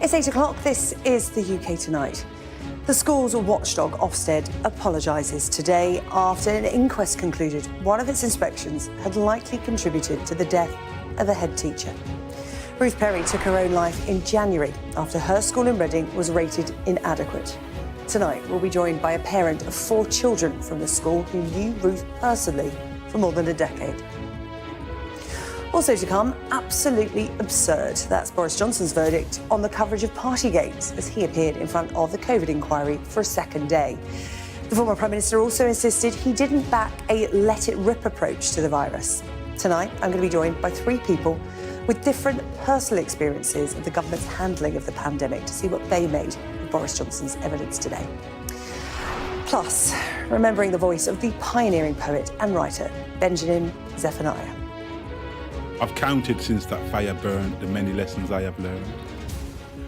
It's 8 o'clock. This is the UK Tonight. The school's watchdog Ofsted apologises today after an inquest concluded one of its inspections had likely contributed to the death of a head teacher. Ruth Perry took her own life in January after her school in Reading was rated inadequate. Tonight, we'll be joined by a parent of 4 children from the school who knew Ruth personally for more than a decade. Also to come, absolutely absurd. That's Boris Johnson's verdict on the coverage of Partygate as he appeared in front of the COVID inquiry for a second day. The former Prime Minister also insisted he didn't back a let-it-rip approach to the virus. Tonight, I'm going to be joined by 3 people with different personal experiences of the government's handling of the pandemic to see what they made of Boris Johnson's evidence today. Plus, remembering the voice of the pioneering poet and writer, Benjamin Zephaniah. I've counted since that fire burned the many lessons I have learned.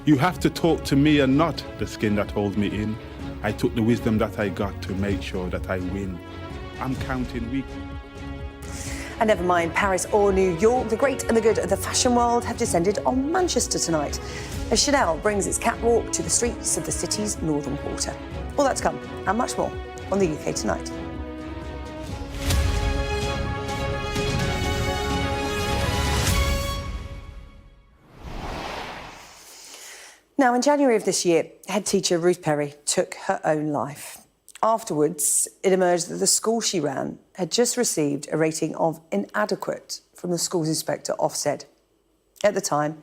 You have to talk to me and not the skin that holds me in. I took the wisdom that I got to make sure that I win. I'm counting weekly. And never mind Paris or New York, the great and the good of the fashion world have descended on Manchester tonight, as Chanel brings its catwalk to the streets of the city's northern quarter. All that to come, and much more, on the UK Tonight. Now, in January of this year, head teacher Ruth Perry took her own life. Afterwards, it emerged that the school she ran had just received a rating of inadequate from the school's inspector, Ofsted. At the time,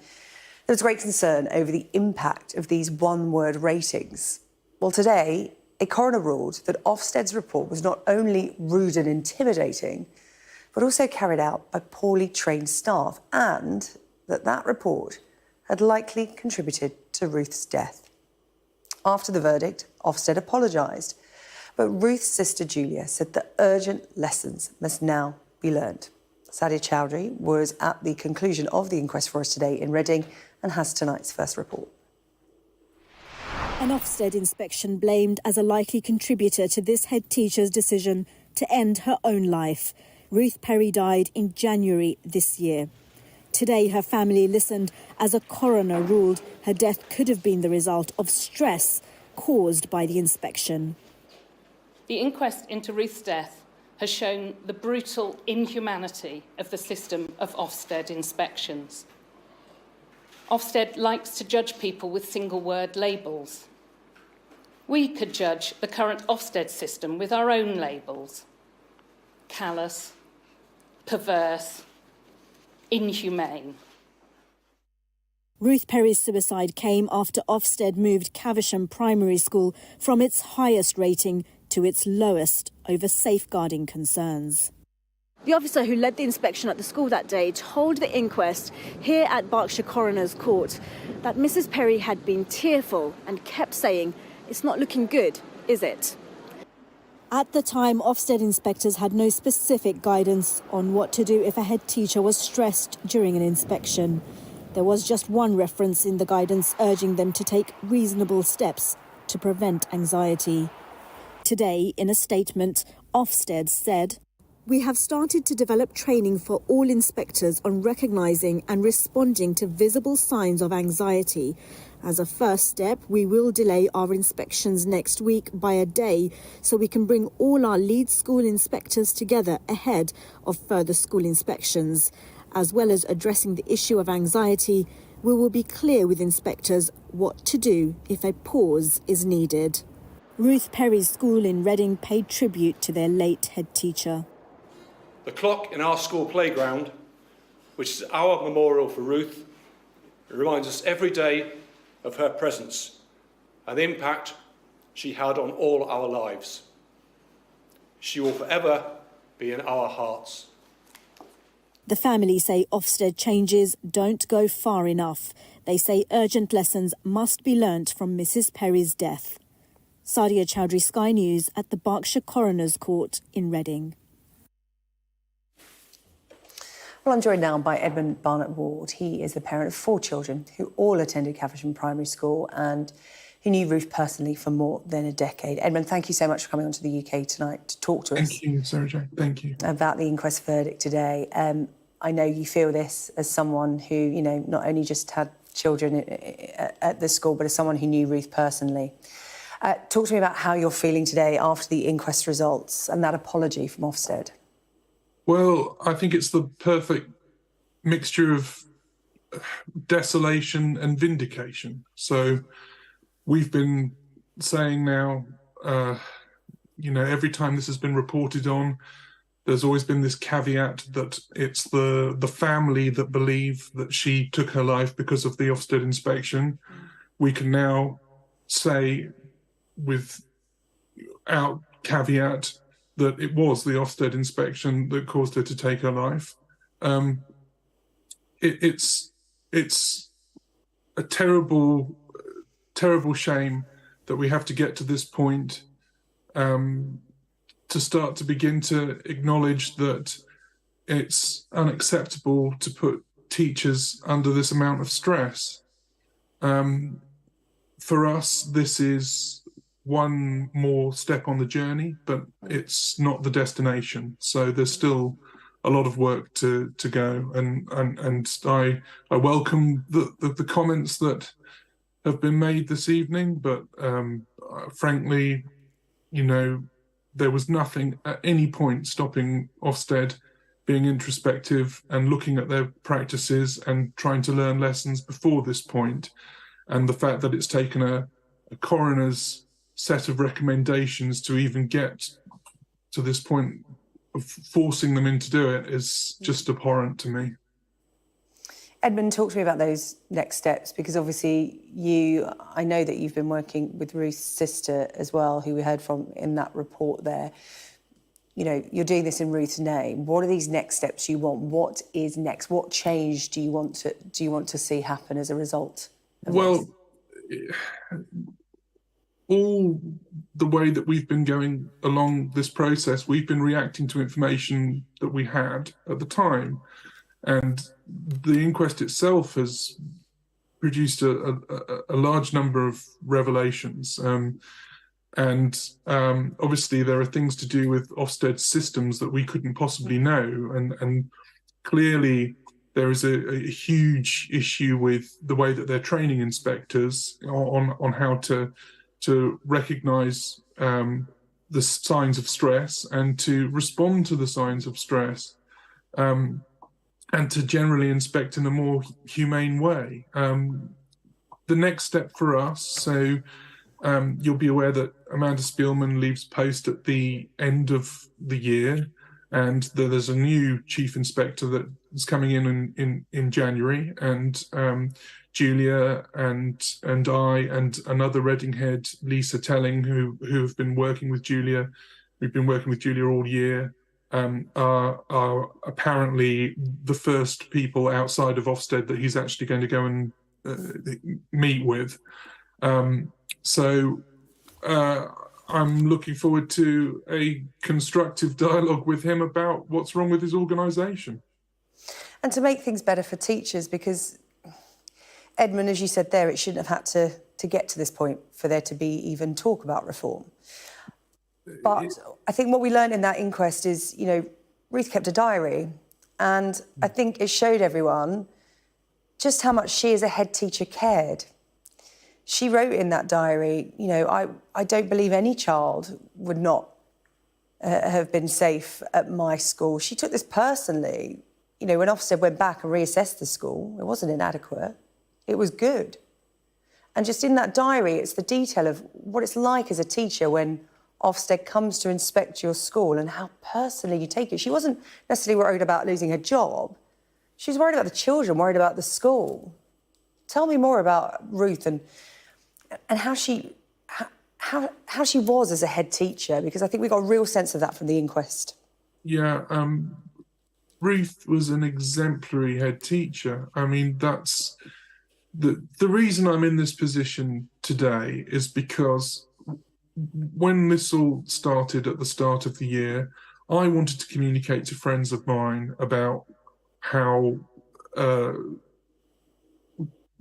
there was great concern over the impact of these one-word ratings. Well, today, a coroner ruled that Ofsted's report was not only rude and intimidating, but also carried out by poorly trained staff, and that report had likely contributed to Ruth's death. After the verdict, Ofsted apologised, but Ruth's sister Julia said that urgent lessons must now be learned. Sadia Chowdhury was at the conclusion of the inquest for us today in Reading and has tonight's first report. An Ofsted inspection blamed as a likely contributor to this head teacher's decision to end her own life. Ruth Perry died in January this year. Today, her family listened as a coroner ruled her death could have been the result of stress caused by the inspection. The inquest into Ruth's death has shown the brutal inhumanity of the system of Ofsted inspections. Ofsted likes to judge people with single-word labels. We could judge the current Ofsted system with our own labels: callous, perverse, inhumane. Ruth Perry's suicide came after Ofsted moved Caversham Primary School from its highest rating to its lowest over safeguarding concerns. The officer who led the inspection at the school that day told the inquest here at Berkshire Coroner's Court that Mrs. Perry had been tearful and kept saying, "It's not looking good, is it?" At the time, Ofsted inspectors had no specific guidance on what to do if a head teacher was stressed during an inspection. There was just one reference in the guidance urging them to take reasonable steps to prevent anxiety. Today, in a statement, Ofsted said, "We have started to develop training for all inspectors on recognising and responding to visible signs of anxiety. As a first step, we will delay our inspections next week by a day so we can bring all our lead school inspectors together ahead of further school inspections. As well as addressing the issue of anxiety, we will be clear with inspectors what to do if a pause is needed." Ruth Perry's school in Reading paid tribute to their late head teacher. The clock in our school playground, which is our memorial for Ruth, reminds us every day of her presence and the impact she had on all our lives. She will forever be in our hearts. The family say Ofsted changes don't go far enough. They say urgent lessons must be learnt from Mrs. Perry's death. Sadia Chowdhury, Sky News, at the Berkshire Coroner's Court in Reading. Well, I'm joined now by Edmund Ward. He is the parent of 4 children who all attended Caversham Primary School and who knew Ruth personally for more than a decade. Edmund, thank you so much for coming onto the UK Tonight to talk to us. Thank you, Sarah-Jane. Thank you. About the inquest verdict today. I know you feel this as someone who, not only just had children at the school, but as someone who knew Ruth personally. Talk to me about how you're feeling today after the inquest results and that apology from Ofsted. Well, I think it's the perfect mixture of desolation and vindication. So we've been saying now, every time this has been reported on, there's always been this caveat that it's the family that believe that she took her life because of the Ofsted inspection. We can now say without caveat that it was the Ofsted inspection that caused her to take her life. It's a terrible shame that we have to get to this point to start to begin to acknowledge that it's unacceptable to put teachers under this amount of stress. For us, this is one more step on the journey, but it's not the destination. So there's still a lot of work to go, and I welcome the comments that have been made this evening, but frankly, there was nothing at any point stopping Ofsted being introspective and looking at their practices and trying to learn lessons before this point. And the fact that it's taken a coroner's set of recommendations to even get to this point of forcing them in to do it is just abhorrent to me. Edmund, talk to me about those next steps, because obviously I know that you've been working with Ruth's sister as well, who we heard from in that report there. You're doing this in Ruth's name. What are these next steps you want? What is next? What change do you want to see happen as a result of this? All the way that we've been going along this process, we've been reacting to information that we had at the time. And the inquest itself has produced a large number of revelations. Obviously there are things to do with Ofsted's systems that we couldn't possibly know. And clearly there is a huge issue with the way that they're training inspectors on how to recognise the signs of stress and to respond to the signs of stress, and to generally inspect in a more humane way. The next step for us, so you'll be aware that Amanda Spielman leaves post at the end of the year, and there's a new chief inspector that is coming in January, and Julia and I and another Reading head, Lisa Telling, who have been working with Julia, we've been working with Julia all year, are apparently the first people outside of Ofsted that he's actually going to go and meet with. So I'm looking forward to a constructive dialogue with him about what's wrong with his organisation. And to make things better for teachers, because Edmund, as you said there, it shouldn't have had to get to this point for there to be even talk about reform. But I think what we learned in that inquest is, Ruth kept a diary, and I think it showed everyone just how much she as a head teacher cared. She wrote in that diary, I don't believe any child would not have been safe at my school. She took this personally. When Ofsted went back and reassessed the school, it wasn't inadequate. It was good. And just in that diary, it's the detail of what it's like as a teacher when Ofsted comes to inspect your school and how personally you take it. She wasn't necessarily worried about losing her job. She was worried about the children, worried about the school. Tell me more about Ruth and how she was as a head teacher, because I think we got a real sense of that from the inquest. Yeah, Ruth was an exemplary head teacher. I mean, that's the reason I'm in this position today is because when this all started at the start of the year, I wanted to communicate to friends of mine about how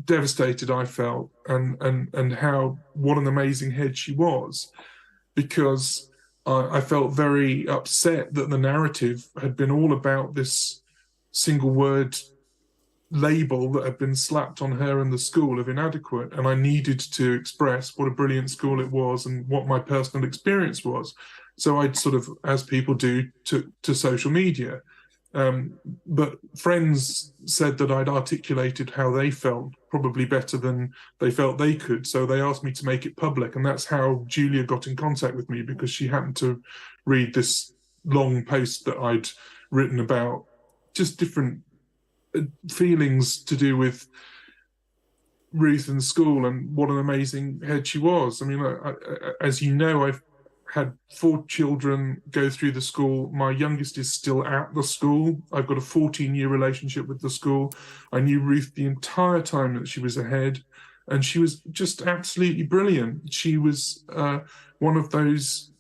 devastated I felt and how what an amazing head she was, because I felt very upset that the narrative had been all about this single word label that had been slapped on her and the school of inadequate, and I needed to express what a brilliant school it was and what my personal experience was. So I'd sort of, as people do, took to social media. But friends said that I'd articulated how they felt probably better than they felt they could. So they asked me to make it public. And that's how Julia got in contact with me, because she happened to read this long post that I'd written about just different feelings to do with Ruth and school and what an amazing head she was. I mean, as you know, I've had 4 children go through the school. My youngest is still at the school. I've got a 14-year relationship with the school. I knew Ruth the entire time that she was a head, and she was just absolutely brilliant. She was one of those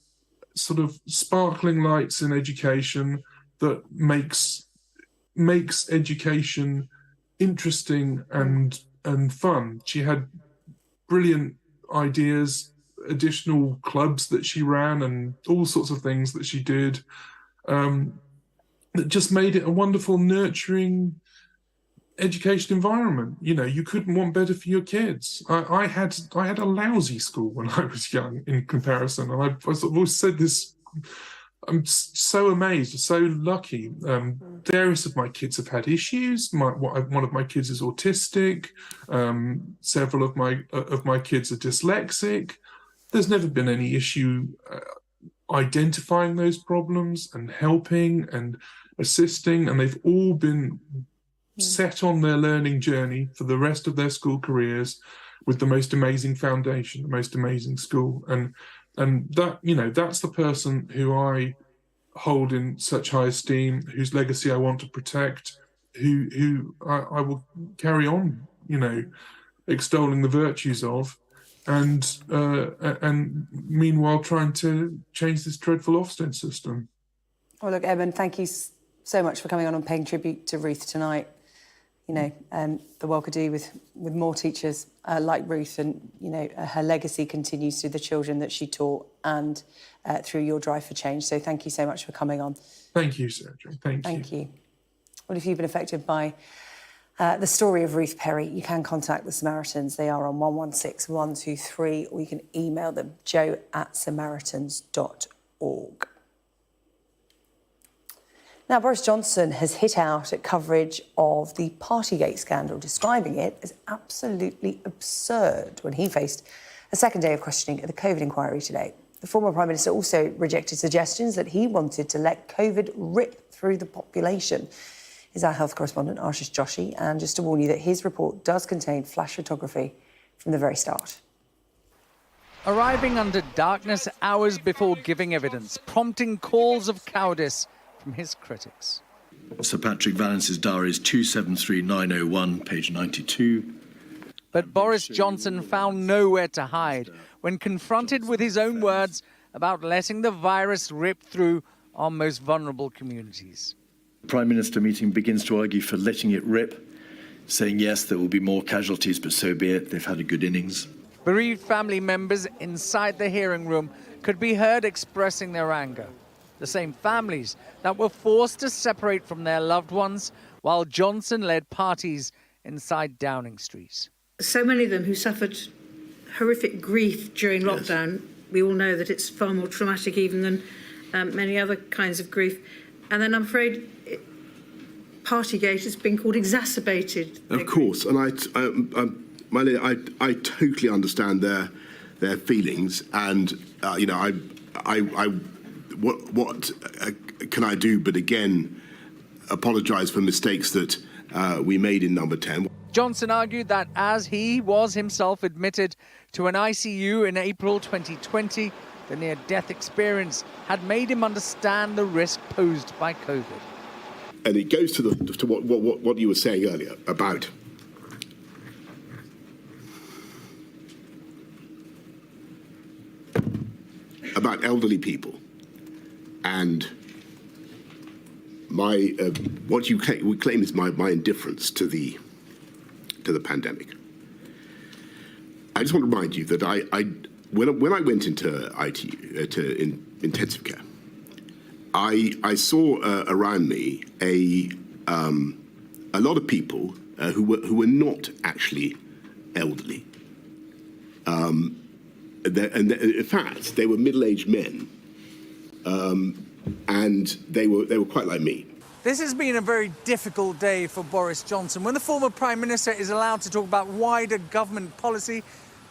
sort of sparkling lights in education that makes education interesting and fun. She had brilliant ideas, additional clubs that she ran, and all sorts of things that she did that just made it a wonderful, nurturing education environment. You know, you couldn't want better for your kids. I had a lousy school when I was young in comparison, and I've always said this. I'm so amazed, so lucky. Various of my kids have had issues. One of my kids is autistic. Several of my kids are dyslexic. There's never been any issue identifying those problems and helping and assisting, and they've all been set on their learning journey for the rest of their school careers with the most amazing foundation, the most amazing school. And that, you know, that's the person who I hold in such high esteem, whose legacy I want to protect, who I will carry on, you know, extolling the virtues of, and meanwhile trying to change this dreadful Ofsted system. Well, look, Edmund, thank you so much for coming on and paying tribute to Ruth tonight. You know, the world could do with more teachers like Ruth, and, you know, her legacy continues through the children that she taught and through your drive for change. So thank you so much for coming on. Thank you, Sarah-Jane. Thank you. Well, if you've been affected by the story of Ruth Perry, you can contact the Samaritans. They are on 116 123, or you can email them, joe@samaritans.org. Now, Boris Johnson has hit out at coverage of the Partygate scandal, describing it as absolutely absurd when he faced a second day of questioning at the COVID inquiry today. The former Prime Minister also rejected suggestions that he wanted to let COVID rip through the population. Is our health correspondent, Ashish Joshi, and just to warn you that his report does contain flash photography from the very start. Arriving under darkness hours before giving evidence, prompting calls of cowardice from his critics. Sir Patrick Vallance's diary is 273901, page 92. But Boris Johnson found nowhere to hide when confronted with his own words about letting the virus rip through our most vulnerable communities. The Prime Minister meeting begins to argue for letting it rip, saying, yes, there will be more casualties, but so be it. They've had a good innings. Bereaved family members inside the hearing room could be heard expressing their anger. The same families that were forced to separate from their loved ones while Johnson led parties inside Downing Street. So many of them who suffered horrific grief during lockdown. Yes. We all know that it's far more traumatic even than many other kinds of grief. And then I'm afraid Partygate has been called exacerbated. Of course, and I totally understand their feelings, and you know, what can I do but again apologise for mistakes that we made in number 10. Johnson argued that as he was himself admitted to an ICU in April 2020, the near-death experience had made him understand the risk posed by COVID. And it goes to what you were saying earlier about elderly people. And my what you claim is my indifference to the pandemic. I just want to remind you that when I went into ITU intensive care, I saw around me a lot of people who were not actually elderly. In fact, they were middle-aged men, and they were quite like me. This has been a very difficult day for Boris Johnson. When the former Prime Minister is allowed to talk about wider government policy,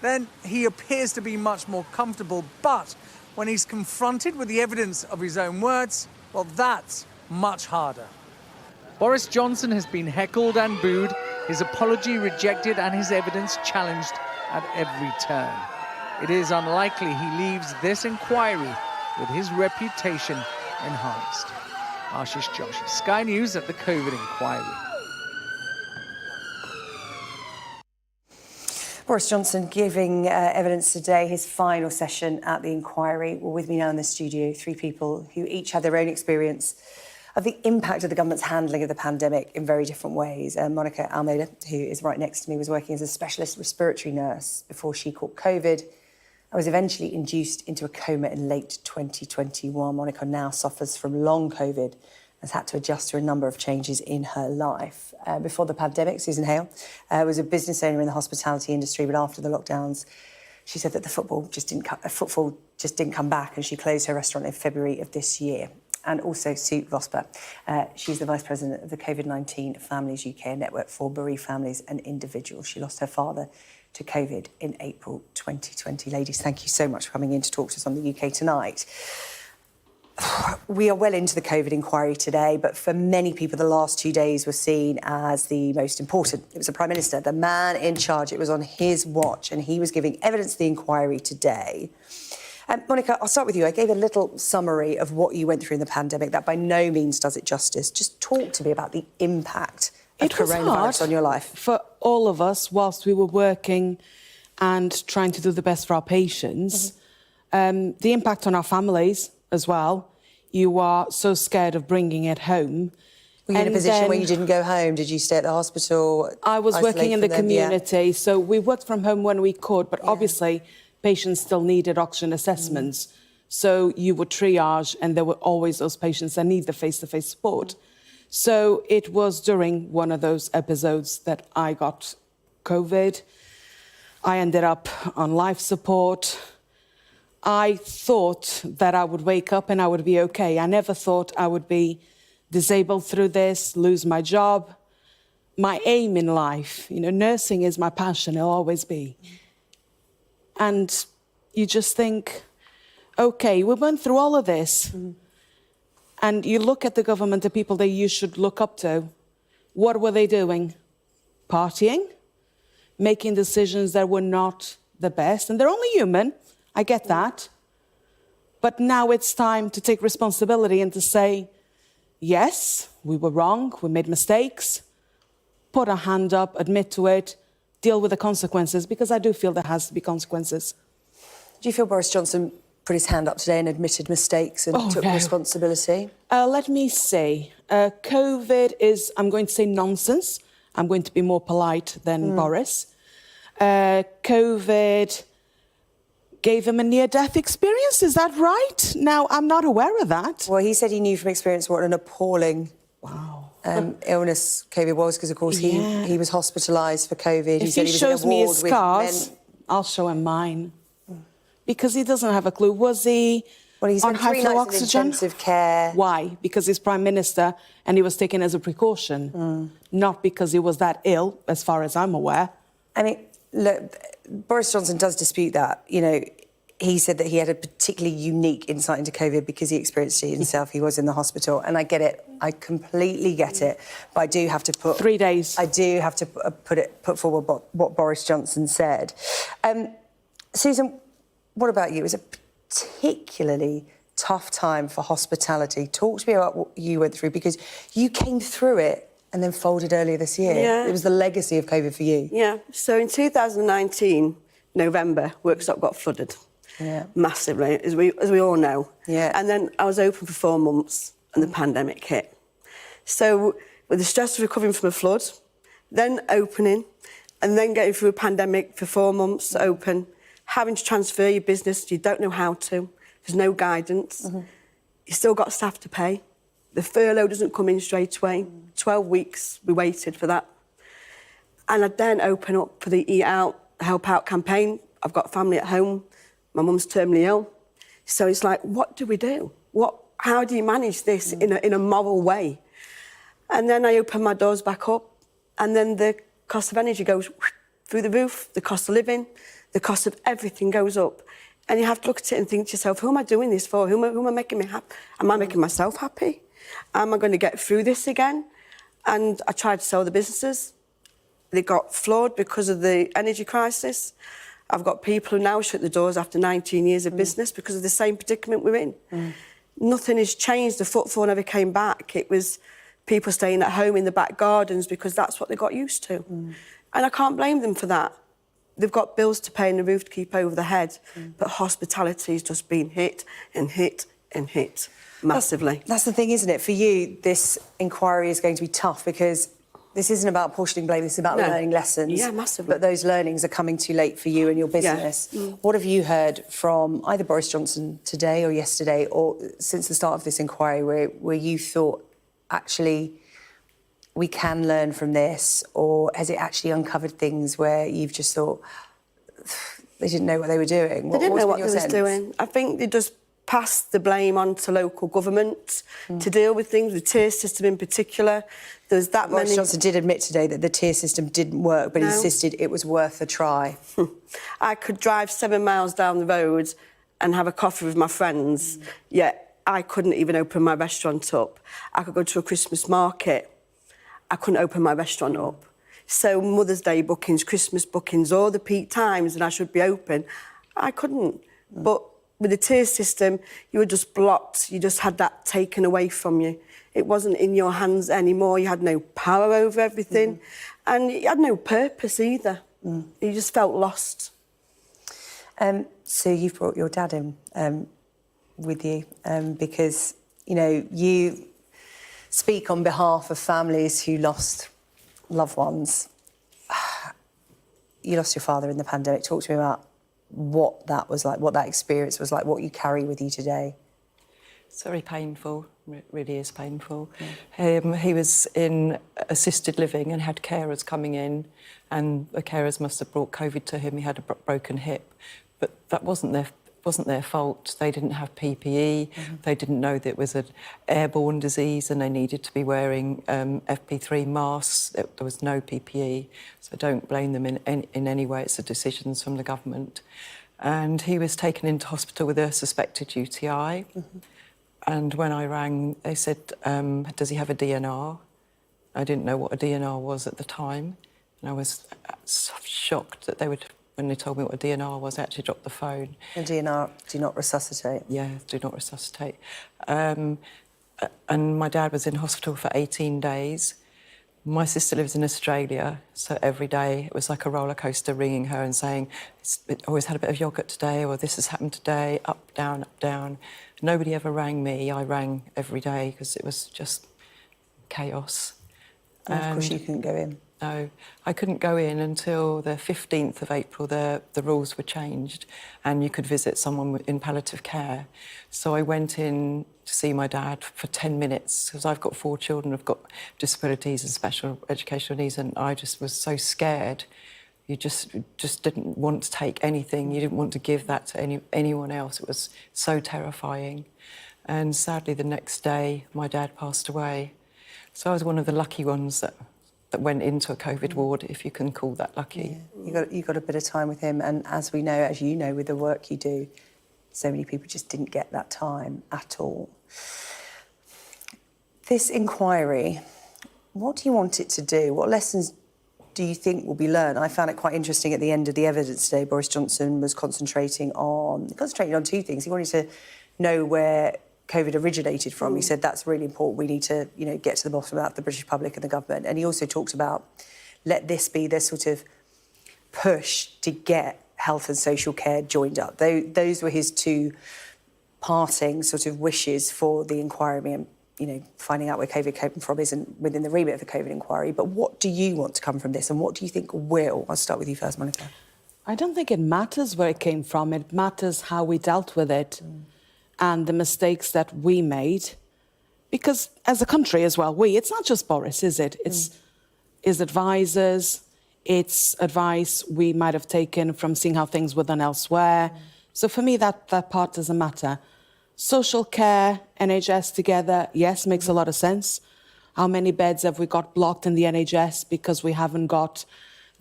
then he appears to be much more comfortable. But when he's confronted with the evidence of his own words, well, that's much harder. Boris Johnson has been heckled and booed, his apology rejected and his evidence challenged at every turn. It is unlikely he leaves this inquiry with his reputation enhanced. Ashish Joshi, Sky News at the COVID inquiry. Boris Johnson giving evidence today, his final session at the inquiry. Well, with me now in the studio, three people who each had their own experience of the impact of the government's handling of the pandemic in very different ways. Monica Almeida, who is right next to me, was working as a specialist respiratory nurse before she caught COVID. I was eventually induced into a coma in late 2021. Monica now suffers from long COVID, has had to adjust to a number of changes in her life. Before the pandemic, Susan Hale was a business owner in the hospitality industry, but after the lockdowns, she said that the footfall just didn't come back, and she closed her restaurant in February of this year. And also Sue Vosper. She's the Vice President of the COVID-19 Families UK network for bereaved families and individuals. She lost her father to COVID in April 2020. Ladies, thank you so much for coming in to talk to us on the UK Tonight. We are well into the COVID inquiry today, but for many people, the last 2 days were seen as the most important. It was the Prime Minister, the man in charge. It was on his watch, and he was giving evidence to the inquiry today. Monica, I'll start with you. I gave a little summary of what you went through in the pandemic. That by no means does it justice. Just talk to me about the impact of coronavirus on your life. For all of us, whilst we were working and trying to do the best for our patients, the impact on our families as well. You are so scared of bringing it home. Were you in a position where you didn't go home? Did you stay at the hospital? I was working in the community, so we worked from home when we could, but obviously patients still needed oxygen assessments. So you would triage, and there were always those patients that need the face-to-face support. So it was during one of those episodes that I got COVID. I ended up on life support. I thought that I would wake up and I would be okay. I never thought I would be disabled through this, lose my job. My aim in life, nursing is my passion, it'll always be. And you just think, okay, we went through all of this. And you look at the government, the people that you should look up to. What were they doing? Partying? Making decisions that were not the best. And they're only human. I get that. But now it's time to take responsibility and to say, yes, we were wrong, we made mistakes, put a hand up, admit to it, deal with the consequences, because I do feel there has to be consequences. Do you feel Boris Johnson put his hand up today and admitted mistakes and took responsibility? Let me say, COVID is, I'm going to say nonsense. I'm going to be more polite than Boris. COVID gave him a near-death experience, is that right? Now, I'm not aware of that. Well, he said he knew from experience what an appalling illness COVID was, because, of course, he was hospitalised for COVID. If he shows me his scars, I'll show him mine. Because he doesn't have a clue. Was he on high flow oxygen? Intensive care. Why? Because he's Prime Minister and he was taken as a precaution, not because he was that ill, as far as I'm aware. I mean, look, Boris Johnson does dispute that. He said that he had a particularly unique insight into COVID because he experienced it himself. He was in the hospital, and I get it. I completely get it. But I do have to put 3 days. I do have to put forward what Boris Johnson said. Susan, what about you? It was a particularly tough time for hospitality. Talk to me about what you went through, because you came through it and then folded earlier this year. Yeah. It was the legacy of COVID for you. Yeah. So in 2019, November, Workshop got flooded. Yeah. Massively, as we all know. Yeah. And then I was open for 4 months and the pandemic hit. So with the stress of recovering from a flood, then opening, and then getting through a pandemic for 4 months open, having to transfer your business, you don't know how to, there's no guidance. You still got staff to pay. The furlough doesn't come in straight away. 12 weeks we waited for that. And I then open up for the Eat Out, Help Out campaign. I've got family at home. My mum's terminally ill. So it's like, what do we do? How do you manage this in a moral way? And then I open my doors back up, and then the cost of energy goes through the roof, the cost of living, the cost of everything goes up. And you have to look at it and think to yourself, who am I doing this for? Who am I making me happy? Am I making myself happy? Am I going to get through this again? And I tried to sell the businesses. They got flawed because of the energy crisis. I've got people who now shut the doors after 19 years of business because of the same predicament we're in. Nothing has changed. The footfall never came back. It was people staying at home in the back gardens because that's what they got used to. And I can't blame them for that. They've got bills to pay and a roof to keep over their head. But hospitality has just been hit and hit and hit massively. That's the thing, isn't it? For you, this inquiry is going to be tough because this isn't about portioning blame, this is about learning lessons. Yeah, massively. But those learnings are coming too late for you and your business. What have you heard from either Boris Johnson today or yesterday or since the start of this inquiry where you thought, actually, we can learn from this, or has it actually uncovered things where you've just thought they didn't know what they were doing? They didn't know what they were doing. I think they just passed the blame on to local government to deal with things, the tier system in particular. There's that Boris Johnson did admit today that the tier system didn't work, but insisted it was worth a try. I could drive 7 miles down the road and have a coffee with my friends, yet I couldn't even open my restaurant up. I could go to a Christmas market. I couldn't open my restaurant up. So Mother's Day bookings, Christmas bookings, all the peak times and I should be open, I couldn't. But with the tier system, you were just blocked. You just had that taken away from you. It wasn't in your hands anymore. You had no power over everything. And you had no purpose either. You just felt lost. So you've brought your dad in with you because, you know, you speak on behalf of families who lost loved ones. You lost your father in the pandemic. Talk to me about what that was like, what that experience was like, what you carry with you today. It's very painful, it really is painful. He was in assisted living and had carers coming in, and the carers must have brought COVID to him. He had a broken hip, but that wasn't their fault. They didn't have PPE. They didn't know that it was an airborne disease and they needed to be wearing FP3 masks. There was no PPE, so don't blame them in any way. It's the decisions from the government. And he was taken into hospital with a suspected UTI. And when I rang, they said, does he have a DNR? I didn't know what a DNR was at the time. And I was shocked that they would... When they told me what a DNR was, I actually dropped the phone. A DNR, do not resuscitate? Yeah, do not resuscitate. And my dad was in hospital for 18 days. My sister lives in Australia, so every day it was like a roller coaster, ringing her and saying, "It always had a bit of yoghurt today," or "This has happened today," up, down, up, down. Nobody ever rang me. I rang every day because it was just chaos. And of course you couldn't go in. No, I couldn't go in until the 15th of April. The rules were changed and you could visit someone in palliative care. So I went in to see my dad for 10 minutes because I've got 4 children, I've got disabilities and special educational needs, and I just was so scared. You just didn't want to take anything. You didn't want to give that to anyone else. It was so terrifying. And sadly, the next day, my dad passed away. So I was one of the lucky ones that went into a COVID ward, if you can call that lucky. Yeah. You got a bit of time with him, and as we know, as you know, with the work you do, so many people just didn't get that time at all. This inquiry, what do you want it to do? What lessons do you think will be learned? I found it quite interesting at the end of the evidence today. Boris Johnson was concentrating on 2 things. He wanted to know where COVID originated from. He said that's really important. We need to, get to the bottom of that, the British public and the government. And he also talked about let this be the sort of push to get health and social care joined up. Those were his 2 parting sort of wishes for the inquiry. And, finding out where COVID came from isn't within the remit of the COVID inquiry. But what do you want to come from this, and what do you think will? I'll start with you first, Monica. I don't think it matters where it came from. It matters how we dealt with it. And the mistakes that we made, because as a country as well, it's not just Boris, is it? It's his advisors, It's advice we might have taken from seeing how things were done elsewhere. So for me, that part doesn't matter. Social care, NHS together, yes, makes a lot of sense. How many beds have we got blocked in the NHS because we haven't got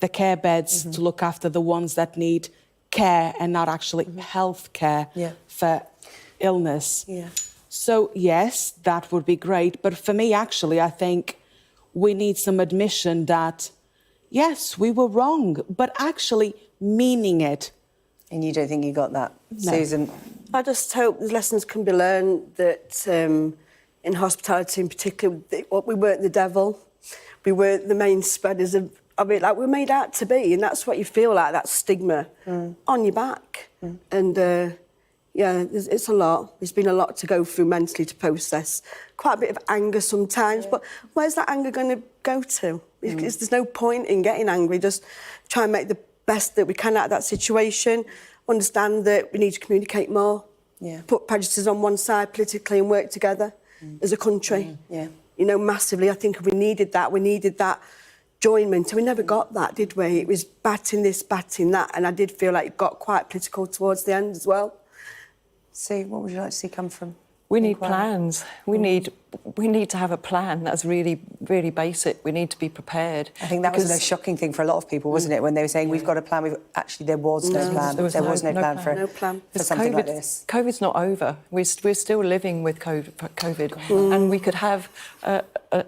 the care beds to look after the ones that need care and not actually health care for illness? So, yes, that would be great. But for me, actually, I think we need some admission that, yes, we were wrong, but actually meaning it. And you don't think you got that, no. Susan? I just hope the lessons can be learned that in hospitality in particular, we weren't the devil. We weren't the main spreaders of it, like we're made out to be, and that's what you feel like, that stigma on your back. And, yeah, it's a lot. There's been a lot to go through mentally to process. Quite a bit of anger sometimes, but where's that anger going to go to? Because there's no point in getting angry. Just try and make the best that we can out of that situation. Understand that we need to communicate more. Put prejudices on one side politically and work together as a country. You know, massively. I think we needed that. We needed that joinment. And we never got that, did we? It was batting this, batting that. And I did feel like it got quite political towards the end as well. See, what would you like to see come from? We need plans. We need to have a plan that's really, really basic. We need to be prepared. I think that was the most shocking thing for a lot of people, wasn't it? When they were saying, we've got a plan. Actually, there was no plan. There was no plan for something like this. COVID's not over. We're still living with COVID. And we could have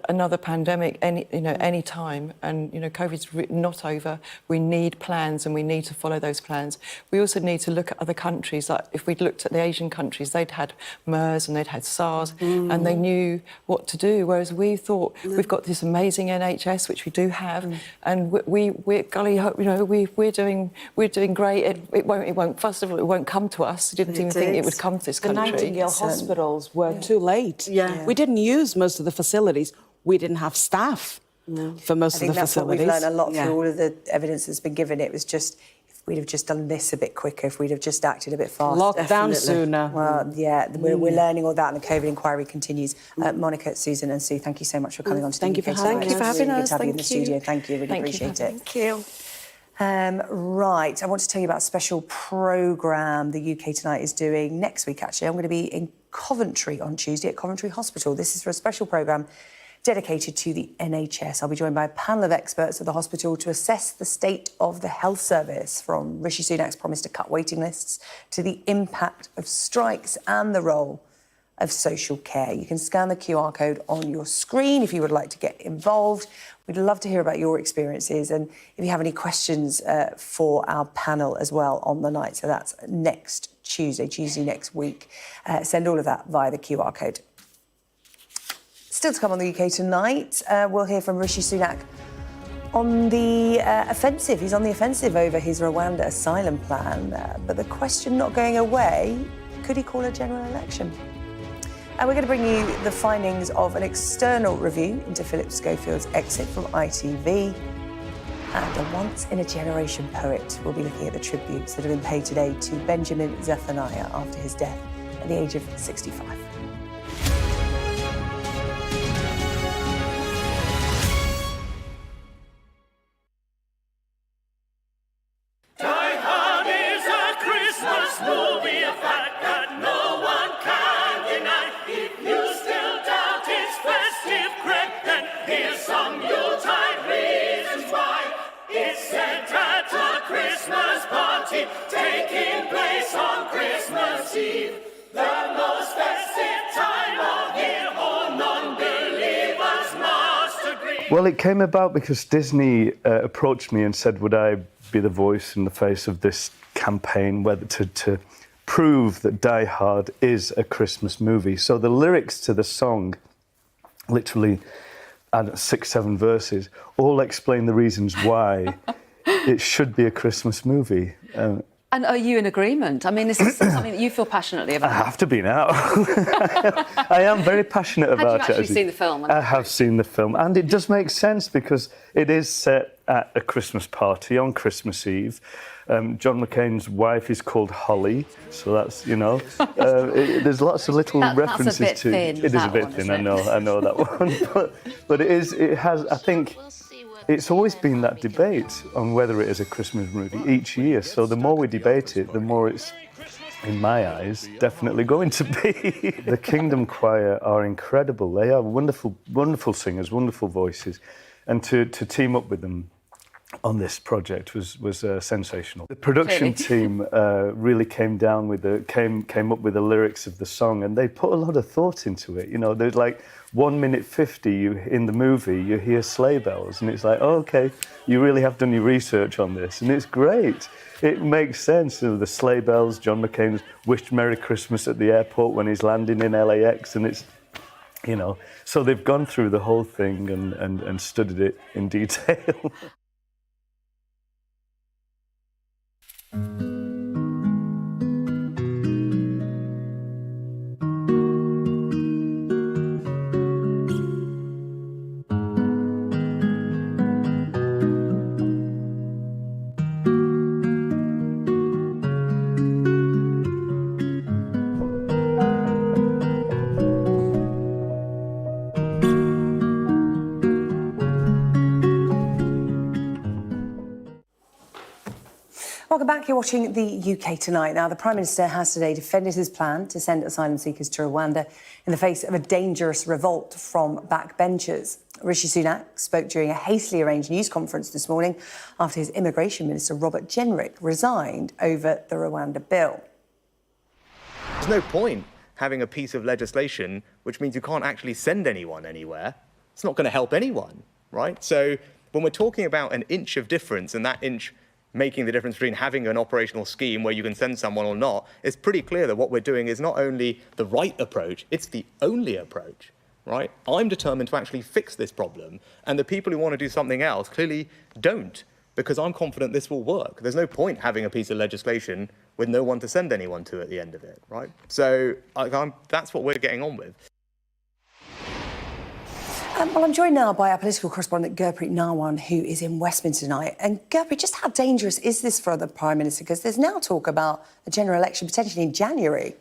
another pandemic any time. And, COVID's not over. We need plans and we need to follow those plans. We also need to look at other countries. Like if we'd looked at the Asian countries, they'd had MERS and they'd had SARS and they knew what to do, whereas we thought we've got this amazing NHS, which we do have, and we're golly, we're doing great. It won't. First of all, it won't come to us. We didn't even think it would come to this country. The Nightingale hospitals were too late. We didn't use most of the facilities. We didn't have staff for most of the facilities. I think that's what we've learned a lot through all of the evidence that's been given. It was just, if we'd have just done this a bit quicker, if we'd have just acted a bit faster. Locked down sooner. Well, we're learning all that, and the COVID inquiry continues. Monica, Susan and Sue, thank you so much for coming on to Thank you for having us. Really good to have you in the studio. Thank you, really appreciate it. Thank you. Right, I want to tell you about a special programme the UK Tonight is doing next week, actually. I'm going to be in Coventry on Tuesday at Coventry Hospital. This is for a special programme dedicated to the NHS. I'll be joined by a panel of experts at the hospital to assess the state of the health service, from Rishi Sunak's promise to cut waiting lists to the impact of strikes and the role of social care. You can scan the QR code on your screen if you would like to get involved. We'd love to hear about your experiences and if you have any questions for our panel as well on the night. So that's next Tuesday next week. Send all of that via the QR code. Still to come on the UK Tonight, we'll hear from Rishi Sunak on the offensive. He's on the offensive over his Rwanda asylum plan. But the question not going away, could he call a general election? And we're going to bring you the findings of an external review into Philip Schofield's exit from ITV. And a once-in-a-generation poet. We'll be looking at the tributes that have been paid today to Benjamin Zephaniah after his death at the age of 65. Taking place on Christmas Eve, the most festive time of year, all non-believers must agree. Well, it came about because Disney approached me and said, would I be the voice in the face of this campaign, whether to prove that Die Hard is a Christmas movie. So the lyrics to the song, literally 6-7 verses, all explain the reasons why it should be a Christmas movie. And are you in agreement? I mean, is this something that you feel passionately about? I have to be now. I am very passionate about it. Have you actually seen the film? I have seen the film, and it does make sense because it is set at a Christmas party on Christmas Eve. John McCain's wife is called Holly, so that's, there's lots of little references that's a bit to thin, it. Is a bit thin, I know that one, but it has. I think it's always been that debate on whether it is a Christmas movie each year. So the more we debate it, the more it's, in my eyes, definitely going to be. The Kingdom Choir are incredible. They are wonderful, wonderful singers, wonderful voices. And to team up with them on this project was sensational. The production team really came up with the lyrics of the song, and they put a lot of thought into it. You know, there's like 1:50 in the movie, you hear sleigh bells, and it's like, oh, okay, you really have done your research on this, and it's great. It makes sense. You know, the sleigh bells, John McCain's wished Merry Christmas at the airport when he's landing in LAX, and it's, you know, so they've gone through the whole thing and studied it in detail. Welcome back. You're watching the UK Tonight. Now, the Prime Minister has today defended his plan to send asylum seekers to Rwanda in the face of a dangerous revolt from backbenchers. Rishi Sunak spoke during a hastily arranged news conference this morning after his Immigration Minister, Robert Jenrick, resigned over the Rwanda bill. There's no point having a piece of legislation which means you can't actually send anyone anywhere. It's not going to help anyone, right? So when we're talking about an inch of difference, and that inch making the difference between having an operational scheme where you can send someone or not, it's pretty clear that what we're doing is not only the right approach, it's the only approach, right? I'm determined to actually fix this problem, and the people who want to do something else clearly don't, because I'm confident this will work. There's no point having a piece of legislation with no one to send anyone to at the end of it, right? So that's what we're getting on with. Well, I'm joined now by our political correspondent, Gurpreet Narwan, who is in Westminster tonight. And Gurpreet, just how dangerous is this for the Prime Minister? Because there's now talk about a general election potentially in January.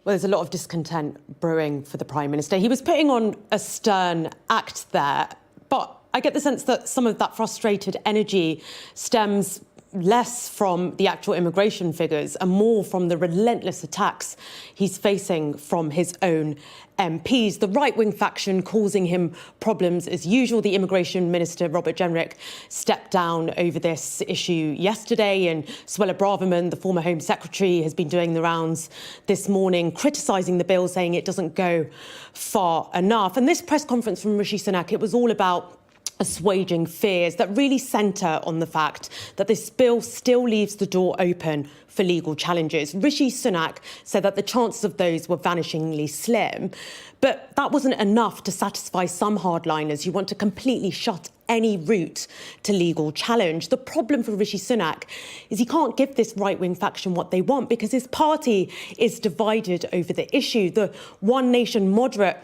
Well, there's a lot of discontent brewing for the Prime Minister. He was putting on a stern act there, but I get the sense that some of that frustrated energy stems less from the actual immigration figures and more from the relentless attacks he's facing from his own MPs. The right-wing faction causing him problems as usual. The Immigration Minister, Robert Jenrick, stepped down over this issue yesterday, and Suella Braverman, the former Home Secretary, has been doing the rounds this morning, criticising the bill, saying it doesn't go far enough. And this press conference from Rishi Sunak, it was all about assuaging fears that really centre on the fact that this bill still leaves the door open for legal challenges. Rishi Sunak said that the chances of those were vanishingly slim, but that wasn't enough to satisfy some hardliners who want to completely shut any route to legal challenge. The problem for Rishi Sunak is he can't give this right-wing faction what they want because his party is divided over the issue. The One Nation moderate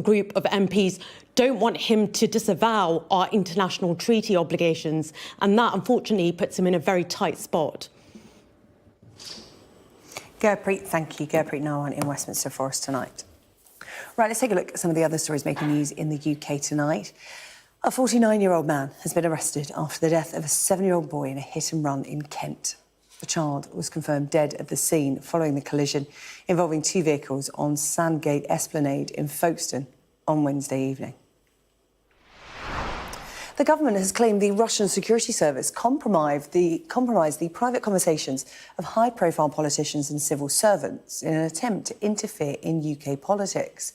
group of MPs don't want him to disavow our international treaty obligations, and that, unfortunately, puts him in a very tight spot. Gurpreet, thank you. Gurpreet Narwan in Westminster for us tonight. Right, let's take a look at some of the other stories making news in the UK tonight. A 49-year-old man has been arrested after the death of a 7-year-old boy in a hit-and-run in Kent. The child was confirmed dead at the scene following the collision involving two vehicles on Sandgate Esplanade in Folkestone on Wednesday evening. The government has claimed the Russian security service compromised the private conversations of high-profile politicians and civil servants in an attempt to interfere in UK politics.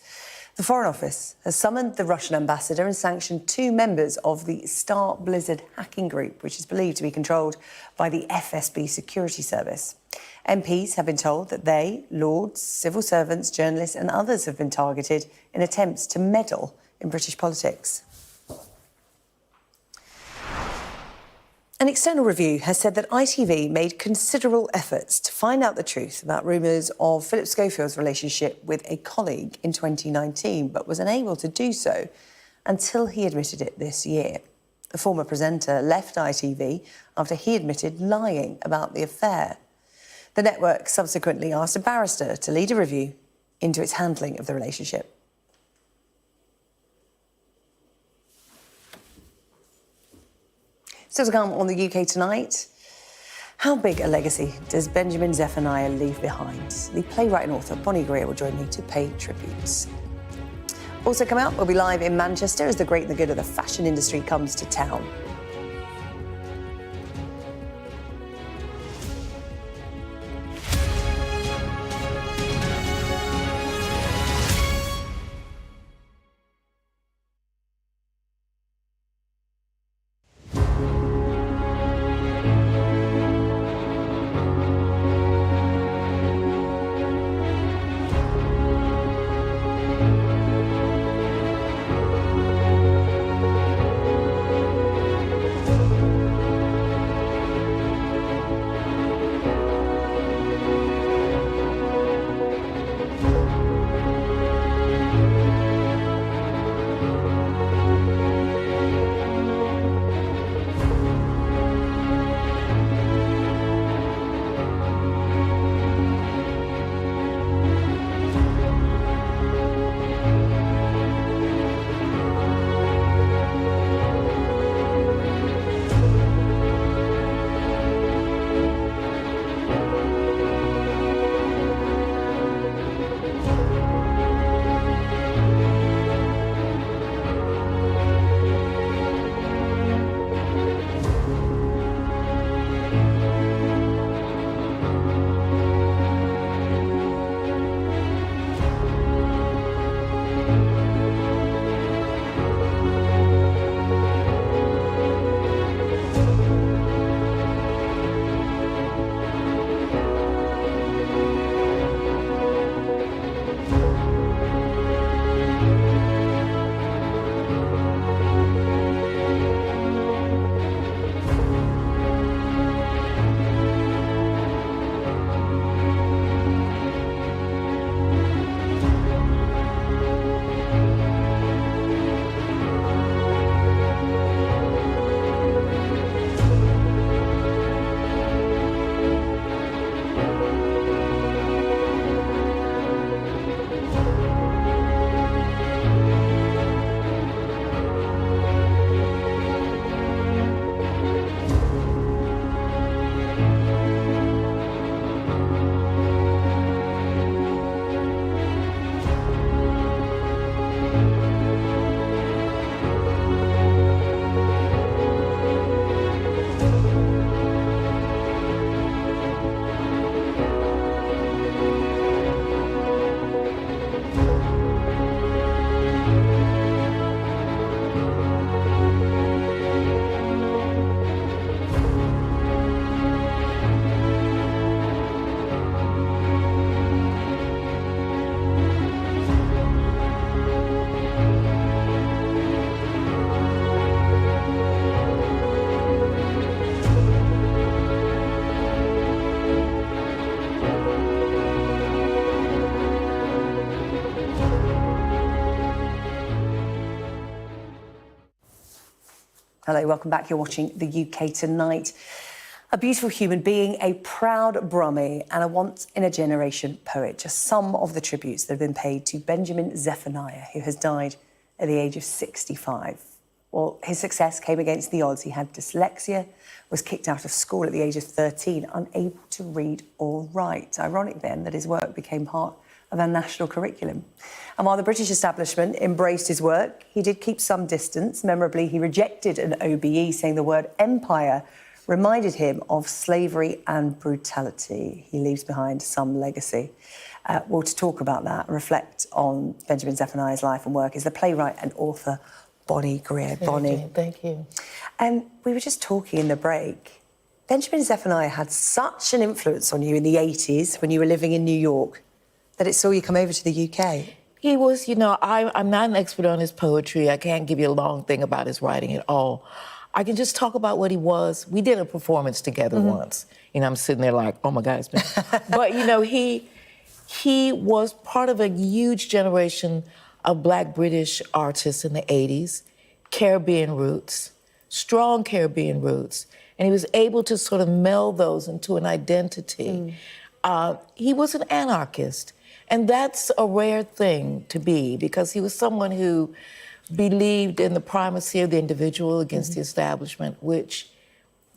The Foreign Office has summoned the Russian ambassador and sanctioned 2 members of the Star Blizzard hacking group, which is believed to be controlled by the FSB security service. MPs have been told that they, lords, civil servants, journalists and others have been targeted in attempts to meddle in British politics. An external review has said that ITV made considerable efforts to find out the truth about rumours of Philip Schofield's relationship with a colleague in 2019, but was unable to do so until he admitted it this year. The former presenter left ITV after he admitted lying about the affair. The network subsequently asked a barrister to lead a review into its handling of the relationship. Still to come on the UK Tonight. How big a legacy does Benjamin Zephaniah leave behind? The playwright and author Bonnie Greer will join me to pay tributes. Also coming up, we'll be live in Manchester as the great and the good of the fashion industry comes to town. Hello, welcome back. You're watching the UK Tonight. A beautiful human being, a proud Brummie and a once-in-a-generation poet. Just some of the tributes that have been paid to Benjamin Zephaniah, who has died at the age of 65. Well, his success came against the odds. He had dyslexia, was kicked out of school at the age of 13, unable to read or write. Ironic then that his work became part of our national curriculum. And while the British establishment embraced his work, he did keep some distance. Memorably, he rejected an OBE, saying the word empire reminded him of slavery and brutality. He leaves behind some legacy. Well, to talk about that, reflect on Benjamin Zephaniah's life and work is the playwright and author Bonnie Greer. Bonnie. Thank you. And we were just talking in the break. Benjamin Zephaniah had such an influence on you in the 80s when you were living in New York that it saw you come over to the UK. He was, you know, I'm not an expert on his poetry. I can't give you a long thing about his writing at all. I can just talk about what he was. We did a performance together once. You know, I'm sitting there like, oh my God, it's been... But, you know, he was part of a huge generation of Black British artists in the 80s, Caribbean roots, strong Caribbean roots. And he was able to sort of meld those into an identity. He was an anarchist. And that's a rare thing to be, because he was someone who believed in the primacy of the individual against the establishment, which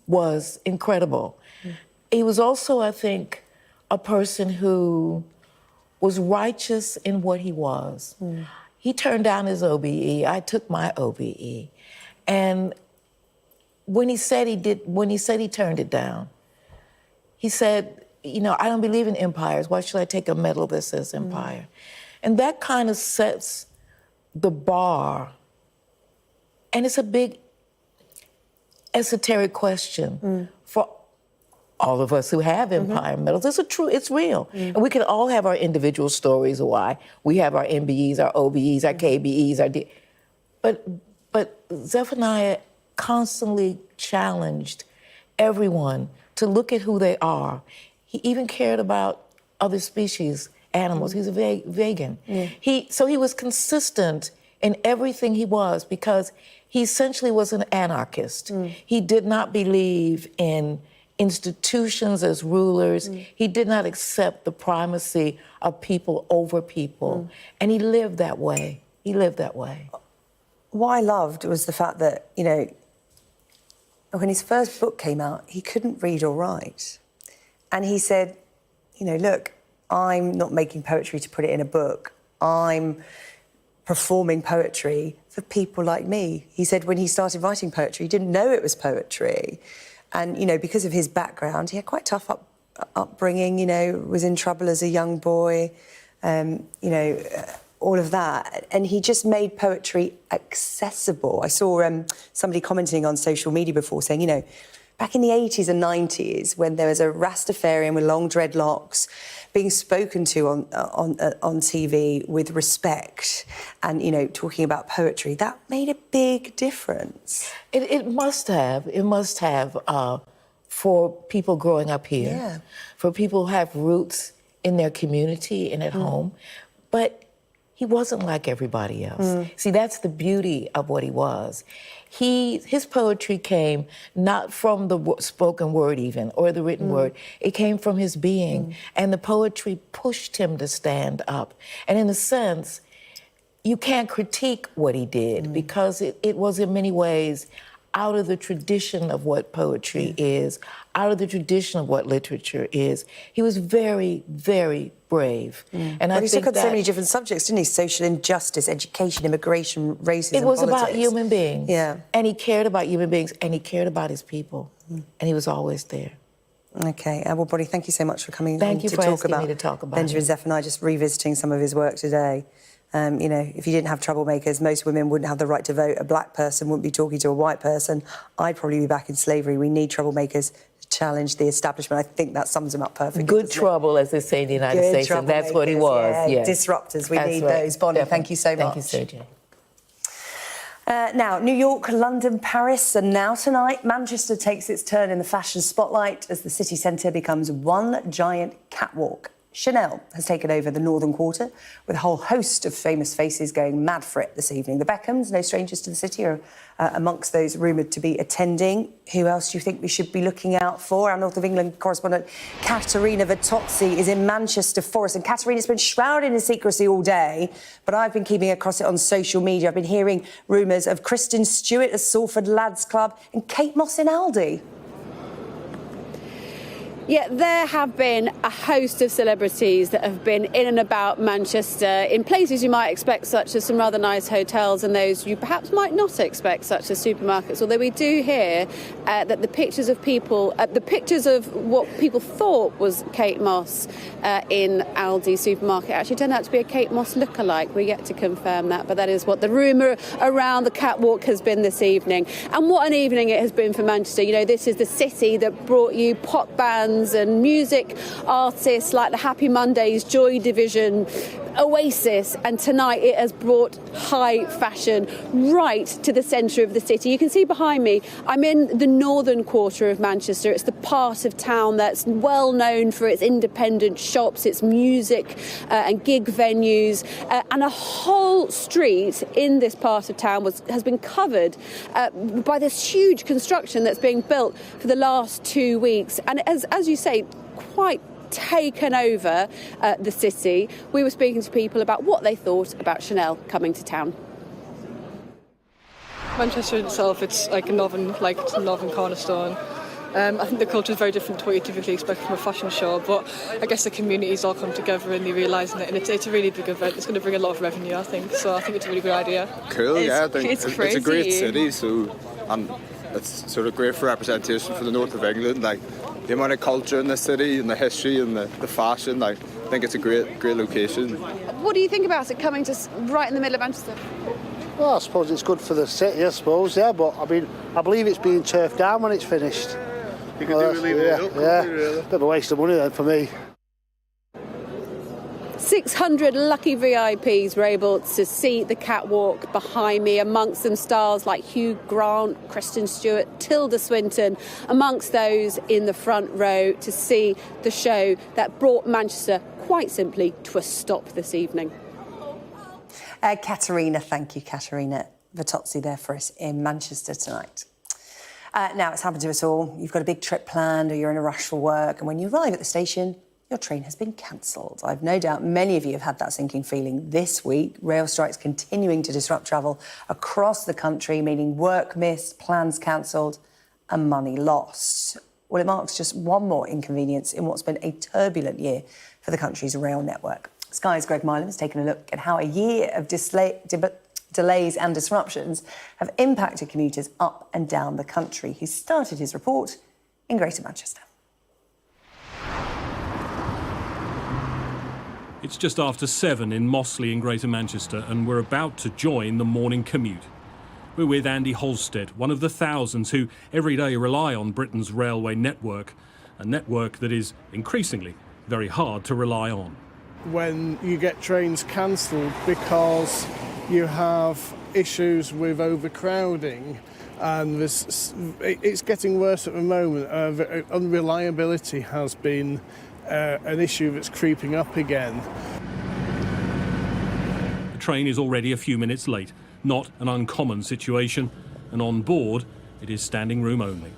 was incredible. He was also, I think, a person who was righteous in what he was. He turned down his OBE. I took my OBE. And when he said he turned it down, he said, you know, I don't believe in empires. Why should I take a medal that says empire? And that kind of sets the bar. And it's a big esoteric question for all of us who have empire medals. It's real. And we can all have our individual stories of why we have our MBEs, our OBEs, our KBEs, but Zephaniah constantly challenged everyone to look at who they are. He even cared about other species, animals. He's a vegan. So he was consistent in everything he was because he essentially was an anarchist. He did not believe in institutions as rulers. He did not accept the primacy of people over people. And he lived that way. He lived that way. What I loved was the fact that, you know, when his first book came out, he couldn't read or write. And he said, you know, look, I'm not making poetry to put it in a book. I'm performing poetry for people like me. He said when he started writing poetry, he didn't know it was poetry. And, you know, because of his background, he had quite tough upbringing, you know, was in trouble as a young boy, you know, all of that. And he just made poetry accessible. I saw somebody commenting on social media before saying, you know, back in the 80s and 90s, when there was a Rastafarian with long dreadlocks being spoken to on TV with respect and, you know, talking about poetry, that made a big difference. It must have. It must have for people growing up here, for people who have roots in their community and at home. But he wasn't like everybody else. See, that's the beauty of what he was. His poetry came not from the spoken word even, or the written word. It came from his being. And the poetry pushed him to stand up. And in a sense, you can't critique what he did because it was in many ways out of the tradition of what poetry is, out of the tradition of what literature is. He was very, very brave. And I he think took on that so many different subjects, didn't he? Social injustice, education, immigration, racism, it was politics. about human beings. Yeah. And he cared about human beings, and he cared about his people. And he was always there. OK. Well, Bonnie, thank you so much for coming Thank you to for talk asking about me to talk about Benjamin it. Zephaniah, just revisiting some of his work today. You know, if you didn't have troublemakers, most women wouldn't have the right to vote. A black person wouldn't be talking to a white person. I'd probably be back in slavery. We need troublemakers to challenge the establishment. I think that sums him up perfectly. Good trouble, as they say in the United States, and that's what he was. Yeah, disruptors. We need those. Bonnie, thank you so much. Thank you, Sarah-Jane. Now, New York, London, Paris, and now tonight, Manchester takes its turn in the fashion spotlight as the city centre becomes one giant catwalk. Chanel has taken over the Northern Quarter with a whole host of famous faces going mad for it this evening. The Beckhams, no strangers to the city, are amongst those rumoured to be attending. Who else do you think we should be looking out for? Our North of England correspondent Katerina Vitozzi is in Manchester for us. And Katerina's been shrouded in secrecy all day, but I've been keeping across it on social media. I've been hearing rumours of Kristen Stewart at Salford Lads Club and Kate Moss in Aldi. Yeah, there have been a host of celebrities that have been in and about Manchester in places you might expect, such as some rather nice hotels, and those you perhaps might not expect, such as supermarkets. Although we do hear that the pictures of people, the pictures of what people thought was Kate Moss in Aldi supermarket actually turned out to be a Kate Moss lookalike. We're yet to confirm that, but that is what the rumour around the catwalk has been this evening. And what an evening it has been for Manchester. You know, this is the city that brought you pop bands and music artists like the Happy Mondays, Joy Division, Oasis, and tonight it has brought high fashion right to the centre of the city. You can see behind me, I'm in the northern quarter of Manchester. It's the part of town that's well known for its independent shops, its music and gig venues, and a whole street in this part of town has been covered by this huge construction that's being built for the last 2 weeks. And as you say, quite taken over the city. We were speaking to people about what they thought about Chanel coming to town. Manchester itself, it's like a northern cornerstone. I think the culture is very different to what you typically expect from a fashion show, but I guess the communities all come together and they realise it, and it's a really big event. It's going to bring a lot of revenue, I think, so I think it's a really good idea. Cool, yeah, I think it's it's crazy. a great city, so it's sort of great for representation for the north of England. Like the amount of culture in the city and the history and the fashion, like I think it's a great location. What do you think about it coming to right in the middle of Manchester? Well, I suppose it's good for the city, I suppose, yeah, but I mean, I believe it's being turfed down when it's finished. You can do really well. Yeah, bit of a waste of money then for me. 600 lucky VIPs were able to see the catwalk behind me, amongst them stars like Hugh Grant, Kristen Stewart, Tilda Swinton, amongst those in the front row to see the show that brought Manchester, quite simply, to a stop this evening. Katerina, thank you, Katerina Vitozzi there for us in Manchester tonight. Now, it's happened to us all. You've got a big trip planned or you're in a rush for work, and when you arrive at the station, your train has been cancelled. I've no doubt many of you have had that sinking feeling this week. Rail strikes continuing to disrupt travel across the country, meaning work missed, plans cancelled and money lost. Well, it marks just one more inconvenience in what's been a turbulent year for the country's rail network. Sky's Greg Milam has taken a look at how a year of delays and disruptions have impacted commuters up and down the country. He started his report in Greater Manchester. It's just after 7 in Mossley in Greater Manchester, and we're about to join the morning commute. We're with Andy Halstead, one of the thousands who every day rely on Britain's railway network, a network that is increasingly very hard to rely on. When you get trains cancelled because you have issues with overcrowding, and it's getting worse at the moment. Unreliability has been an issue that's creeping up again. The train is already a few minutes late, not an uncommon situation, and on board it is standing room only.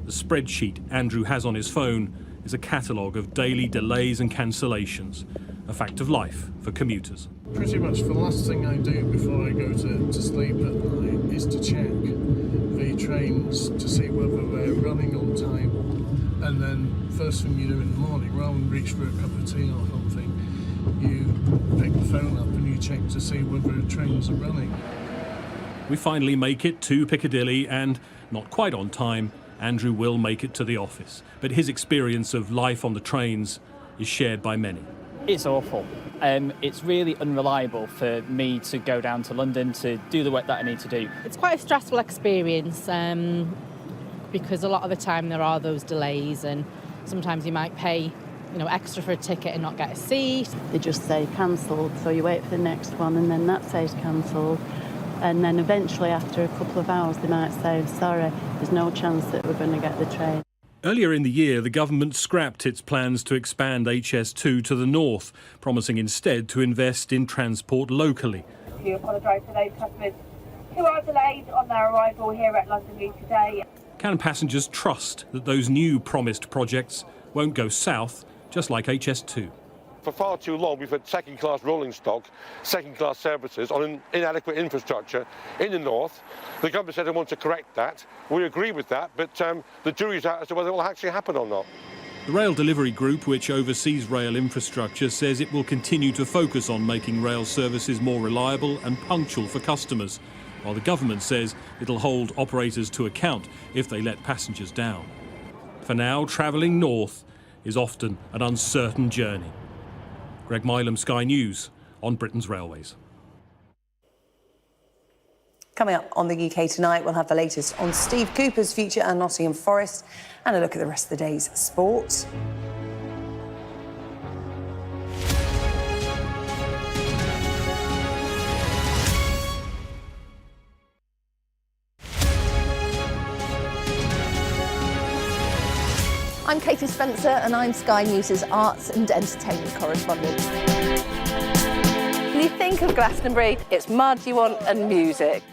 The spreadsheet Andrew has on his phone is a catalogue of daily delays and cancellations, a fact of life for commuters. Pretty much the last thing I do before I go to sleep at night is to check the trains to see whether they're running on time, and then first thing you do in the morning, rather than reach for a cup of tea or something, you pick the phone up and you check to see whether the trains are running. We finally make it to Piccadilly, and not quite on time, Andrew will make it to the office. But his experience of life on the trains is shared by many. It's awful. It's really unreliable for me to go down to London to do the work that I need to do. It's quite a stressful experience because a lot of the time there are those delays, and sometimes you might pay extra for a ticket and not get a seat. They just say cancelled, so you wait for the next one and then that says cancelled. And then eventually, after a couple of hours, they might say, sorry, there's no chance that we're going to get the train. Earlier in the year, the government scrapped its plans to expand HS2 to the north, promising instead to invest in transport locally. We apologise to those customers who are delayed on their arrival here at London today. Can passengers trust that those new promised projects won't go south, just like HS2? For far too long, we've had second-class rolling stock, second-class services on an inadequate infrastructure in the north. The government said they want to correct that. We agree with that, but the jury's out as to whether it will actually happen or not. The Rail Delivery Group, which oversees rail infrastructure, says it will continue to focus on making rail services more reliable and punctual for customers, while the government says it'll hold operators to account if they let passengers down. For now, travelling north is often an uncertain journey. Greg Milam, Sky News, on Britain's railways. Coming up on the UK Tonight, we'll have the latest on Steve Cooper's future at Nottingham Forest and a look at the rest of the day's sport. I'm Katie Spencer and I'm Sky News' arts and entertainment correspondent. When you think of Glastonbury, it's mud you want and music.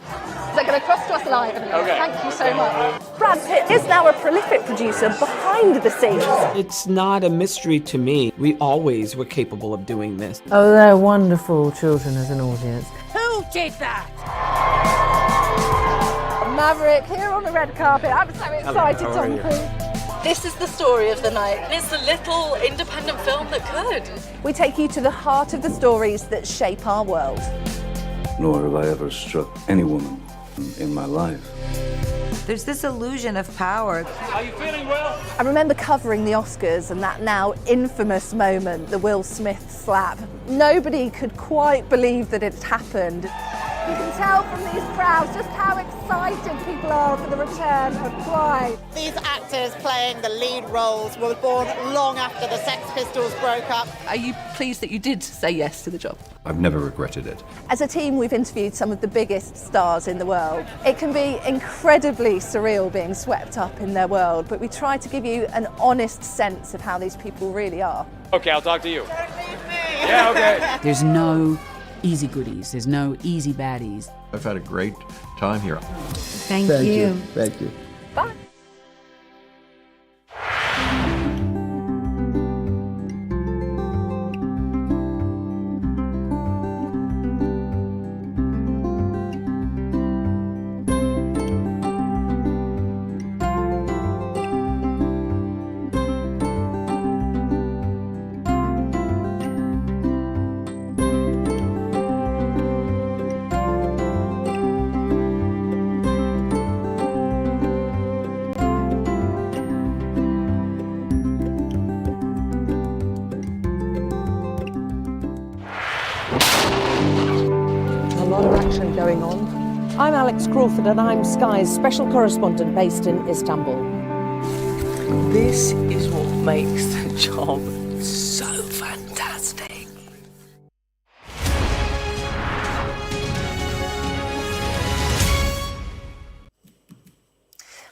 They're going to cross to us live. Okay. Thank you so much. Brad Pitt is now a prolific producer behind the scenes. It's not a mystery to me. We always were capable of doing this. Oh, they're wonderful children as an audience. Who did that? Maverick here on the red carpet. I'm so excited, Tom Cruise. This is the story of the night. It's the little independent film that could. We take you to the heart of the stories that shape our world. Nor have I ever struck any woman in my life. There's this illusion of power. Are you feeling well? I remember covering the Oscars and that now infamous moment, the Will Smith slap. Nobody could quite believe that it had happened. You can tell from these crowds just how excited people are for the return of Pride. These actors playing the lead roles were born long after the Sex Pistols broke up. Are you pleased that you did say yes to the job? I've never regretted it. As a team, we've interviewed some of the biggest stars in the world. It can be incredibly surreal being swept up in their world, but we try to give you an honest sense of how these people really are. Okay, I'll talk to you. Don't leave me! Yeah, okay. There's no easy goodies. There's no easy baddies. I've had a great time here. Thank you. Thank you. Bye. Going on. I'm Alex Crawford and I'm Sky's special correspondent based in Istanbul. This is what makes the job so fantastic.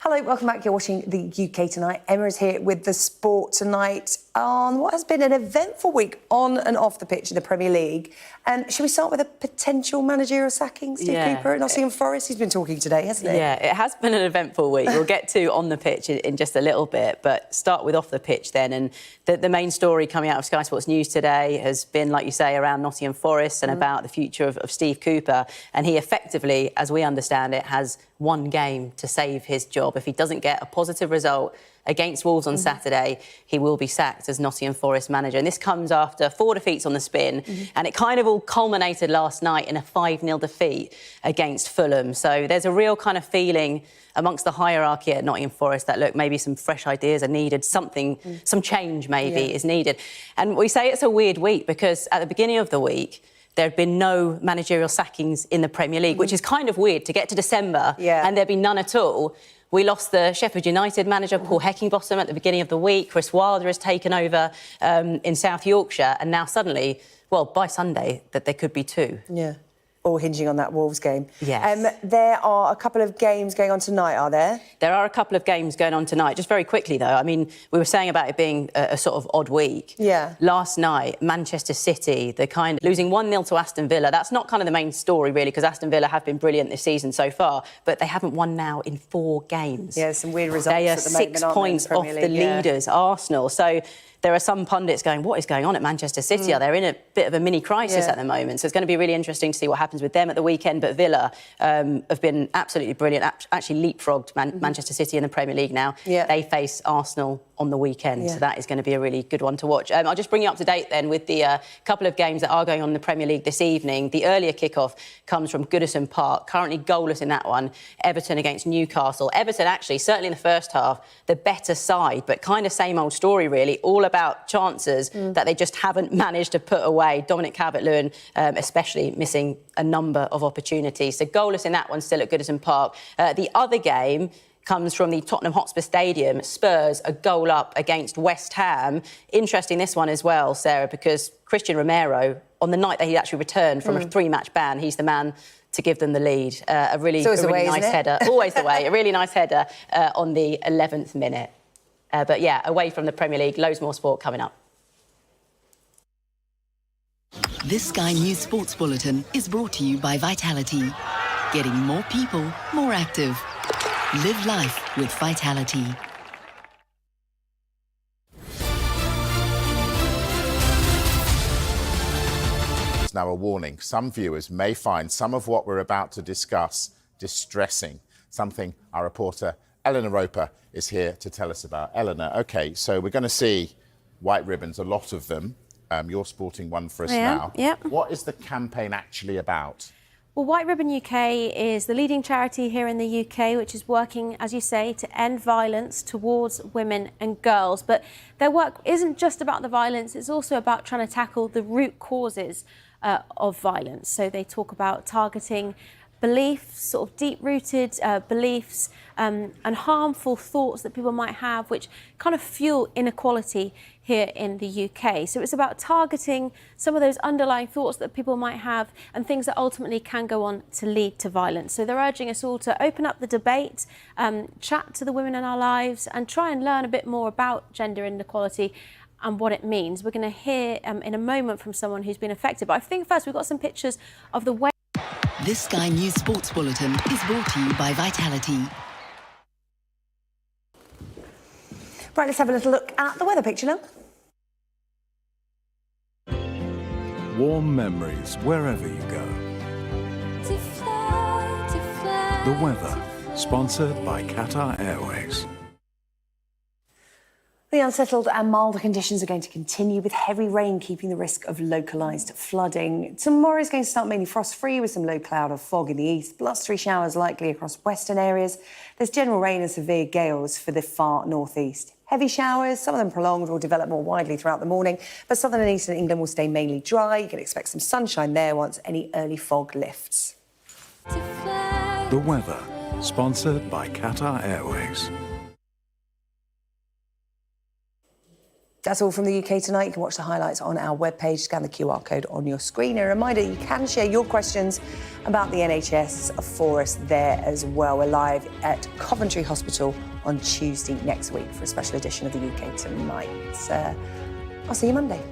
Hello, welcome back. You're watching the UK Tonight. Emma is here with the sport tonight on what has been an eventful week on and off the pitch in the Premier League. Should we start with a potential managerial sacking? Steve Cooper at Nottingham Forest. He's been talking today, hasn't he? Yeah, it has been an eventful week. We'll get to on the pitch in just a little bit, but start with off the pitch then. And the main story coming out of Sky Sports News today has been, like you say, around Nottingham Forest and about the future of Steve Cooper. And he effectively, as we understand it, has one game to save his job. If he doesn't get a positive result against Wolves on Saturday, he will be sacked as Nottingham Forest manager. And this comes after 4 defeats on the spin. And it kind of all culminated last night in a 5-0 defeat against Fulham. So there's a real kind of feeling amongst the hierarchy at Nottingham Forest that, look, maybe some fresh ideas are needed, something, some change maybe is needed. And we say it's a weird week because at the beginning of the week, there had been no managerial sackings in the Premier League, which is kind of weird to get to December and there'd be none at all. We lost the Sheffield United manager, Paul Heckingbottom, at the beginning of the week. Chris Wilder has taken over in South Yorkshire. And now suddenly, well, by Sunday, that there could be 2. Yeah. All hinging on that Wolves game. Yes. There are a couple of games going on tonight, are there? There are a couple of games going on tonight. Just very quickly, though, I mean, we were saying about it being a sort of odd week. Yeah. Last night, Manchester City, they're kind of losing 1-0 to Aston Villa. That's not kind of the main story, really, because Aston Villa have been brilliant this season so far, but they haven't won now in 4 games. Yeah, some weird results They are at the moment, 6 aren't they, points in the off Premier the League, leaders, Arsenal. So there are some pundits going, what is going on at Manchester City? Are they in a bit of a mini crisis at the moment? So it's going to be really interesting to see what happens with them at the weekend. But Villa have been absolutely brilliant, actually leapfrogged Manchester City in the Premier League now. Yeah. They face Arsenal on the weekend, so that is going to be a really good one to watch. I'll just bring you up to date then with the couple of games that are going on in the Premier League this evening. The earlier kickoff comes from Goodison Park, currently goalless in that one. Everton against Newcastle. Everton actually, certainly in the first half, the better side, but kind of same old story really, all about chances that they just haven't managed to put away. Dominic Calvert-Lewin especially missing a number of opportunities. So goalless in that one still at Goodison Park. The other game comes from the Tottenham Hotspur Stadium. Spurs a goal up against West Ham. Interesting this one as well, Sarah, because Christian Romero, on the night that he actually returned from a 3-match ban, he's the man to give them the lead. A really nice header. Always the way. A really nice header on the 11th minute. But yeah, away from the Premier League, loads more sport coming up. This Sky News Sports Bulletin is brought to you by Vitality. Getting more people more active. Live life with Vitality. Now a warning. Some viewers may find some of what we're about to discuss distressing, something our reporter Eleanor Roper is here to tell us about. Eleanor, OK, so we're going to see white ribbons, a lot of them. You're sporting one for us now. Yep. What is the campaign actually about? Well, White Ribbon UK is the leading charity here in the UK, which is working, as you say, to end violence towards women and girls. But their work isn't just about the violence, it's also about trying to tackle the root causes of violence. So they talk about targeting beliefs, sort of deep-rooted beliefs and harmful thoughts that people might have, which kind of fuel inequality here in the UK. So it's about targeting some of those underlying thoughts that people might have and things that ultimately can go on to lead to violence. So they're urging us all to open up the debate, chat to the women in our lives and try and learn a bit more about gender inequality and what it means. We're going to hear in a moment from someone who's been affected. But I think first we've got some pictures of the way... This Sky News Sports Bulletin is brought to you by Vitality. Right, let's have a little look at the weather picture now. Warm memories wherever you go. The weather, sponsored by Qatar Airways. The unsettled and milder conditions are going to continue, with heavy rain keeping the risk of localised flooding. Tomorrow is going to start mainly frost-free with some low cloud or fog in the east, blustery showers likely across western areas. There's general rain and severe gales for the far northeast. Heavy showers, some of them prolonged, will develop more widely throughout the morning, but southern and eastern England will stay mainly dry. You can expect some sunshine there once any early fog lifts. The weather, sponsored by Qatar Airways. That's all from the UK Tonight. You can watch the highlights on our webpage. Scan the QR code on your screen. A reminder, you can share your questions about the NHS for us there as well. We're live at Coventry Hospital on Tuesday next week for a special edition of the UK Tonight. I'll see you Monday.